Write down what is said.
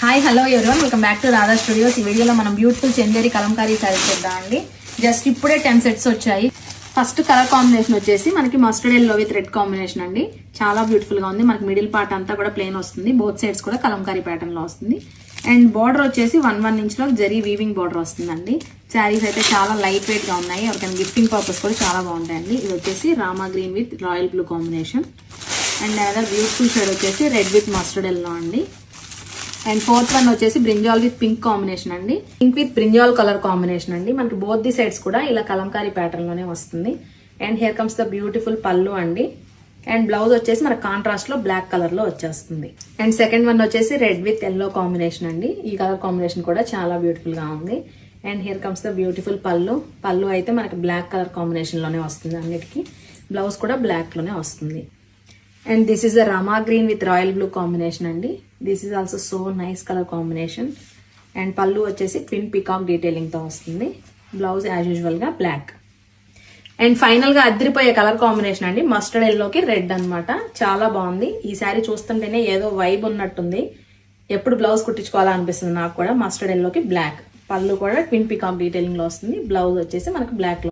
Hi hello everyone, welcome back to Radha studios. ఈ వీడియోలో మనం బ్యూటిఫుల్ చందేరి కలంకారీ సారీస్ చేద్దామండి. జస్ట్ ఇప్పుడే 10 సెట్స్ వచ్చాయి. ఫస్ట్ కలర్ కాంబినేషన్ వచ్చేసి మనకి mustard yellow with red combination అండి. చాలా బ్యూటిఫుల్ గా ఉంది. మనకి మిడిల్ పార్ట్ అంతా కూడా ప్లెయిన్ వస్తుంది. బోత్ సైడ్స్ కూడా కలంకారీ ప్యాటర్న్ లో వస్తుంది. అండ్ బార్డర్ వచ్చేసి 1 ఇంచ్ లో జరీ వీవింగ్ బార్డర్ వస్తుందండి. శారీస్ అయితే చాలా లైట్ వెయిట్ గా ఉన్నాయి. ఎవరికైనా గిఫ్టింగ్ పర్పస్ కూడా చాలా బాగుంటాయండి. ఇది వచ్చేసి Rama green with royal blue combination. And other beautiful shade వచ్చేసి రెడ్ విత్ మస్టర్డ్ ఎల్లో అండి. అండ్ ఫోర్త్ వన్ వచ్చేసి బ్రింజాల్ విత్ పింక్ కాంబినేషన్ అండి. Pink with brinjal colour combination అండి. మనకి బోత్ ది సైడ్స్ కూడా ఇలా కలంకారీ ప్యాటర్న్ లోనే వస్తుంది. And here comes the beautiful పల్లు అండి. అండ్ బ్లౌజ్ వచ్చేసి మన కాంట్రాస్ట్ లో బ్లాక్ కలర్ లో వచ్చేస్తుంది. అండ్ సెకండ్ వన్ వచ్చేసి రెడ్ విత్ ఎల్లో కాంబినేషన్ అండి. ఈ కలర్ కాంబినేషన్ కూడా చాలా బ్యూటిఫుల్ గా ఉంది. And here comes the beautiful పల్లు అయితే మనకి బ్లాక్ కలర్ కాంబినేషన్ లోనే వస్తుంది అన్నిటికీ. బ్లౌజ్ కూడా బ్లాక్ లోనే వస్తుంది. And this is the Rama green with royal blue combination అండి. This is also so nice colour combination. And పల్లు వచ్చేసి ట్విన్ పికాక్ డీటెయిలింగ్ తో వస్తుంది. బ్లౌజ్ యాజ్ యూజువల్ గా బ్లాక్. అండ్ ఫైనల్ గా అద్దరిపోయే కలర్ కాంబినేషన్ అండి. మస్టర్డ్ ఎల్లోకి రెడ్ అన్నమాట. చాలా బాగుంది. ఈ శారీ చూస్తుంటేనే ఏదో వైబ్ ఉన్నట్టుంది. ఎప్పుడు బ్లౌజ్ కుట్టించుకోవాలనిపిస్తుంది నాకు కూడా. మస్టర్డ్ ఎల్లోకి బ్లాక్. పల్లు కూడా ట్విన్ పికాక్ డీటెయిలింగ్ లో వస్తుంది. బ్లౌజ్ వచ్చేసి మనకు బ్లాక్ లో